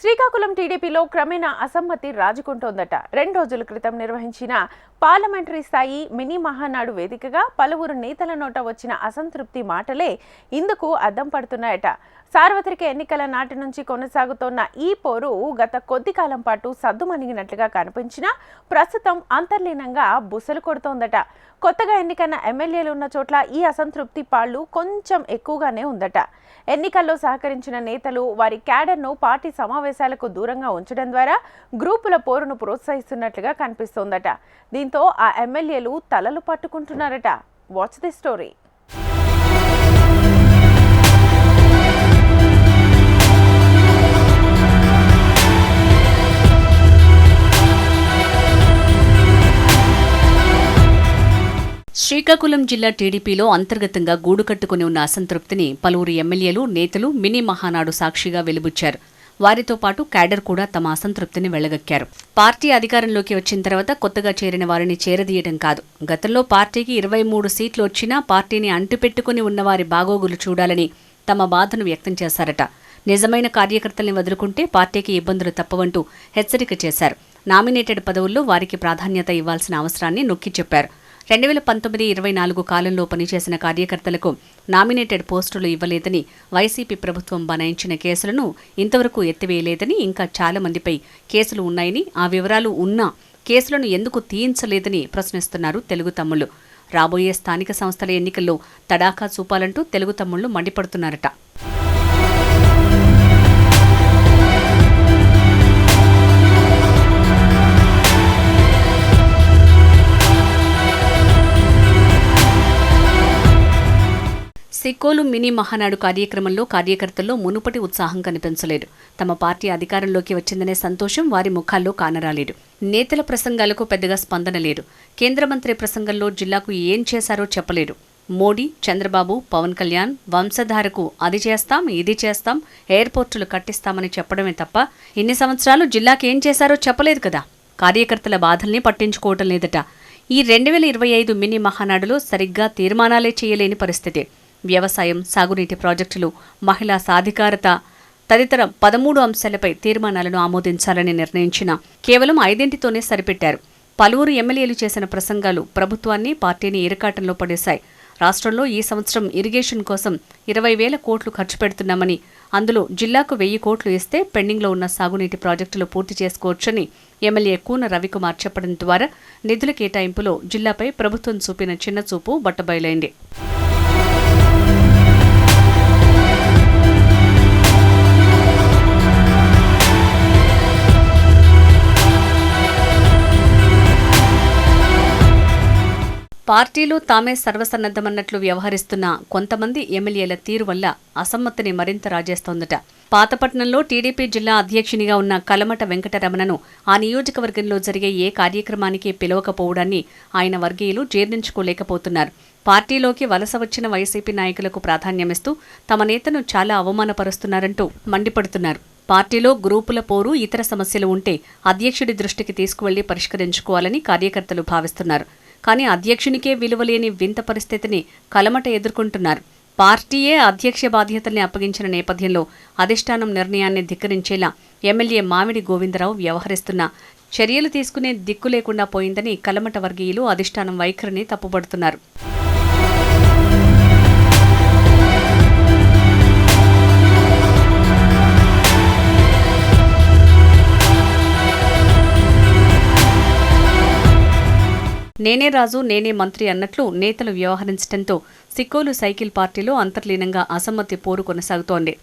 శ్రీకాకుళం టీడీపీలో క్రమేణా అసమ్మతి రాజుకుంటోందట. 2 రోజుల క్రితం నిర్వహించిన పార్లమెంటరీ స్థాయి మినీ మహానాడు వేదికగా పలువురు నేతల నోట వచ్చిన అసంతృప్తి మాటలే ఇందుకు అద్దం పడుతున్నాయట. సార్వత్రిక ఎన్నికల నాటి నుంచి కొనసాగుతోన్న ఈ పోరు గత కొద్ది కాలం పాటు సద్దుమణిగినట్లుగా కనిపించినా ప్రస్తుతం అంతర్లీనంగా బుసలు కొడుతోందట. కొత్తగా ఎన్నికైన ఎమ్మెల్యేలు ఉన్న చోట్ల ఈ అసంతృప్తి పాళ్లు కొంచెం ఎక్కువగానే ఉందట. ఎన్నికల్లో సహకరించిన నేతలు వారి క్యాడర్ను పార్టీ సమావేశాలకు దూరంగా ఉంచడం ద్వారా గ్రూపుల పోరును ప్రోత్సహిస్తున్నట్లుగా కనిపిస్తోందట. దీంతో ఆ ఎమ్మెల్యేలు తలలు పట్టుకుంటున్నారట. Watch the story. శ్రీకాకుళం జిల్లా టీడీపీలో అంతర్గతంగా గూడు కట్టుకుని ఉన్న అసంతృప్తిని పలువురు ఎమ్మెల్యేలు, నేతలు మినీ మహానాడు సాక్షిగా వెలుబుచ్చారు. వారితో పాటు క్యాడర్ కూడా తమ అసంతృప్తిని వెళ్లగక్కారు. పార్టీ అధికారంలోకి వచ్చిన తర్వాత కొత్తగా చేరిన వారిని చేరదీయడం కాదు, గతంలో పార్టీకి 23 సీట్లు వచ్చినా పార్టీని అంటుపెట్టుకుని ఉన్నవారి బాగోగులు చూడాలని తమ బాధను వ్యక్తం చేశారట. నిజమైన కార్యకర్తల్ని వదులుకుంటే పార్టీకి ఇబ్బందులు తప్పవంటూ హెచ్చరిక చేశారు. నామినేటెడ్ పదవుల్లో వారికి ప్రాధాన్యత ఇవ్వాల్సిన అవసరాన్ని నొక్కి చెప్పారు. 2019-24 కాలంలో పనిచేసిన కార్యకర్తలకు నామినేటెడ్ పోస్టులు ఇవ్వలేదని, వైసీపీ ప్రభుత్వం బనాయించిన కేసులను ఇంతవరకు ఎత్తివేయలేదని, ఇంకా చాలా మందిపై కేసులు ఉన్నాయని, ఆ వివరాలు ఉన్నా కేసులను ఎందుకు తీయించలేదని ప్రశ్నిస్తున్నారు తెలుగు తమ్ముళ్లు. రాబోయే స్థానిక సంస్థల ఎన్నికల్లో తడాఖా చూపాలంటూ తెలుగు తమ్ముళ్లు మండిపడుతున్నారట. సిక్కోలు మినీ మహానాడు కార్యక్రమంలో కార్యకర్తల్లో మునుపటి ఉత్సాహం కనిపించలేదు. తమ పార్టీ అధికారంలోకి వచ్చిందనే సంతోషం వారి ముఖాల్లో కానరాలేదు. నేతల ప్రసంగాలకు పెద్దగా స్పందన లేదు. కేంద్ర మంత్రి ప్రసంగంలో జిల్లాకు ఏం చేశారో చెప్పలేరు. మోడీ, చంద్రబాబు, పవన్ కళ్యాణ్ వంశధారకు అది చేస్తాం, ఇది చేస్తాం, ఎయిర్పోర్టులు కట్టిస్తామని చెప్పడమే తప్ప ఇన్ని సంవత్సరాలు జిల్లాకు ఏం చేశారో చెప్పలేదు కదా. కార్యకర్తల బాధల్ని పట్టించుకోవటం లేదట. ఈ 2025 మినీ మహానాడులో సరిగ్గా తీర్మానాలే చేయలేని పరిస్థితి. వ్యవసాయం, సాగునీటి ప్రాజెక్టులు, మహిళా సాధికారత తదితర 13 అంశాలపై తీర్మానాలను ఆమోదించాలని నిర్ణయించిన కేవలం 5తోనే సరిపెట్టారు. పలువురు ఎమ్మెల్యేలు చేసిన ప్రసంగాలు ప్రభుత్వాన్ని, పార్టీని ఇరకాటంలో పడేశాయి. రాష్ట్రంలో ఈ సంవత్సరం ఇరిగేషన్ కోసం 20,000 కోట్లు ఖర్చు పెడుతున్నామని, అందులో జిల్లాకు 1,000 కోట్లు ఇస్తే పెండింగ్లో ఉన్న సాగునీటి ప్రాజెక్టులు పూర్తి చేసుకోవచ్చని ఎమ్మెల్యే కూన రవికుమార్ చెప్పడం ద్వారా నిధుల కేటాయింపులో జిల్లాపై ప్రభుత్వం చూపిన చిన్నచూపు బట్టబయలైంది. పార్టీలో తామే సర్వసన్నద్ధమన్నట్లు వ్యవహరిస్తున్న కొంతమంది ఎమ్మెల్యేల తీరు వల్ల అసమ్మతిని మరింత రాజేస్తోందట. పాతపట్నంలో టీడీపీ జిల్లా అధ్యక్షునిగా ఉన్న కలమట వెంకటరమణను ఆ నియోజకవర్గంలో జరిగే ఏ కార్యక్రమానికి పిలవకపోవడాన్ని ఆయన వర్గీయులు జీర్ణించుకోలేకపోతున్నారు. పార్టీలోకి వలస వచ్చిన వైసీపీ నాయకులకు ప్రాధాన్యమిస్తూ తమ నేతను చాలా అవమానపరుస్తున్నారంటూ మండిపడుతున్నారు. పార్టీలో గ్రూపుల పోరు, ఇతర సమస్యలు ఉంటే అధ్యక్షుడి దృష్టికి తీసుకువెళ్లి పరిష్కరించుకోవాలని కార్యకర్తలు భావిస్తున్నారు. కానీ అధ్యక్షునికే విలువలేని వింత పరిస్థితిని కలమట ఎదుర్కొంటున్నారు. పార్టీయే అధ్యక్ష బాధ్యతల్ని అప్పగించిన నేపథ్యంలో అధిష్టానం నిర్ణయాన్ని ధిక్కరించేలా ఎమ్మెల్యే మామిడి గోవిందరావు వ్యవహరిస్తున్న చర్యలు తీసుకునే దిక్కు లేకుండా పోయిందని కలమట వర్గీయులు అధిష్టానం వైఖరిని తప్పుపడుతున్నారు. నేనే రాజు, నేనే మంత్రి అన్నట్లు నేతలు వ్యవహరించడంతో సిక్కోలు సైకిల్ పార్టీలో అంతర్లీనంగా అసమ్మతి పోరు కొనసాగుతోంది.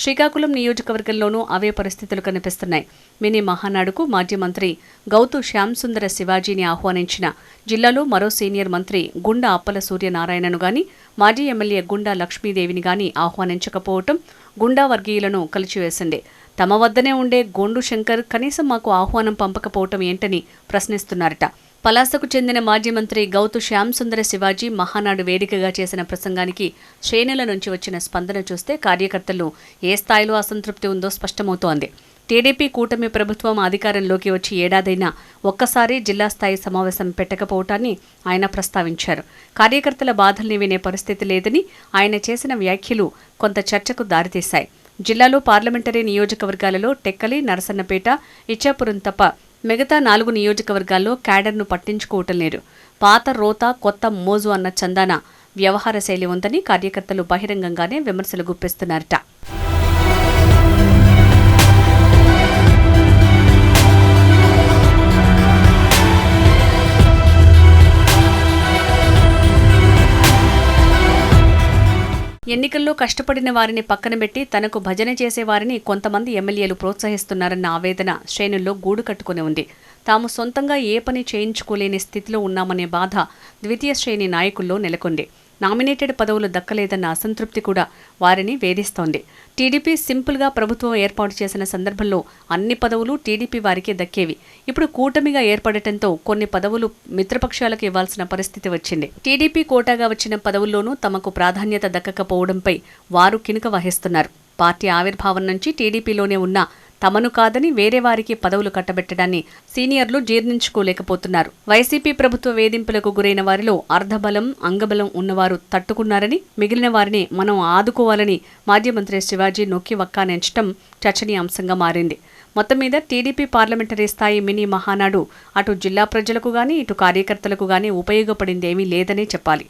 శ్రీకాకుళం నియోజకవర్గంలోనూ అవే పరిస్థితులు కనిపిస్తున్నాయి. మినీ మహానాడుకు మాజీ మంత్రి గౌతు శ్యాంసుందర శివాజీని ఆహ్వానించిన జిల్లాలో మరో సీనియర్ మంత్రి గుండా అప్పల సూర్యనారాయణను గాని, మాజీ ఎమ్మెల్యే గుండా లక్ష్మీదేవిని గాని ఆహ్వానించకపోవటం గుండా వర్గీయులను కలిచివేసింది. తమ వద్దనే ఉండే గోండు శంకర్ కనీసం మాకు ఆహ్వానం పంపకపోవటం ఏంటని ప్రశ్నిస్తున్నారట. పలాసకు చెందిన మాజీ మంత్రి గౌతు శ్యాంసుందర శివాజీ మహానాడు వేదికగా చేసిన ప్రసంగానికి శ్రేణుల నుంచి వచ్చిన స్పందన చూస్తే కార్యకర్తల్లో ఏ స్థాయిలో అసంతృప్తి ఉందో స్పష్టమవుతోంది. టీడీపీ కూటమి ప్రభుత్వం అధికారంలోకి వచ్చి ఏడాదైనా ఒక్కసారి జిల్లా స్థాయి సమావేశం పెట్టకపోవటాన్ని ఆయన ప్రస్తావించారు. కార్యకర్తల బాధల్ని వినే పరిస్థితి లేదని ఆయన చేసిన వ్యాఖ్యలు కొంత చర్చకు దారితీశాయి. జిల్లాలో పార్లమెంటరీ నియోజకవర్గాలలో టెక్కలి, నరసన్నపేట, ఇచ్చాపురం తప్ప మిగతా 4 నియోజకవర్గాల్లో క్యాడర్ను పట్టించుకోవటం లేదు. పాత రోత కొత్త మోజు అన్న చందాన వ్యవహార శైలి ఉందని కార్యకర్తలు బహిరంగంగానే విమర్శలు గుప్పిస్తున్నారట. ఎన్నికల్లో కష్టపడిన వారిని పక్కన పెట్టి తనకు భజన చేసేవారిని కొంతమంది ఎమ్మెల్యేలు ప్రోత్సహిస్తున్నారన్న ఆవేదన శ్రేణుల్లో గూడు కట్టుకుని ఉంది. తాము సొంతంగా ఏ పని చేయించుకోలేని స్థితిలో ఉన్నామనే బాధ ద్వితీయ శ్రేణి నాయకుల్లో నెలకొంది. నామినేటెడ్ పదవులు దక్కలేదన్న అసంతృప్తి కూడా వారిని వేధిస్తోంది. టీడీపీ సింపుల్గా ప్రభుత్వం ఏర్పాటు చేసిన సందర్భంలో అన్ని పదవులు టీడీపీ వారికే దక్కేవి. ఇప్పుడు కూటమిగా ఏర్పడటంతో కొన్ని పదవులు మిత్రపక్షాలకు ఇవ్వాల్సిన పరిస్థితి వచ్చింది. టీడీపీ కోటాగా వచ్చిన పదవుల్లోనూ తమకు ప్రాధాన్యత దక్కకపోవడంపై వారు కినుక వహిస్తున్నారు. పార్టీ ఆవిర్భావం నుంచి టీడీపీలోనే ఉన్న తమను కాదని వేరే వారికి పదవులు కట్టబెట్టడాన్ని సీనియర్లు జీర్ణించుకోలేకపోతున్నారు. వైసీపీ ప్రభుత్వ వేధింపులకు గురైన వారిలో అర్ధబలం, అంగబలం ఉన్నవారు తట్టుకున్నారని, మిగిలిన వారిని మనం ఆదుకోవాలని మాజీ మంత్రి శివాజీ నొక్కి వక్కానించడం చర్చనీయాంశంగా మారింది. మొత్తం మీద టీడీపీ పార్లమెంటరీ స్థాయి మినీ మహానాడు అటు జిల్లా ప్రజలకు గానీ, ఇటు కార్యకర్తలకు గానీ ఉపయోగపడిందేమీ లేదనే చెప్పాలి.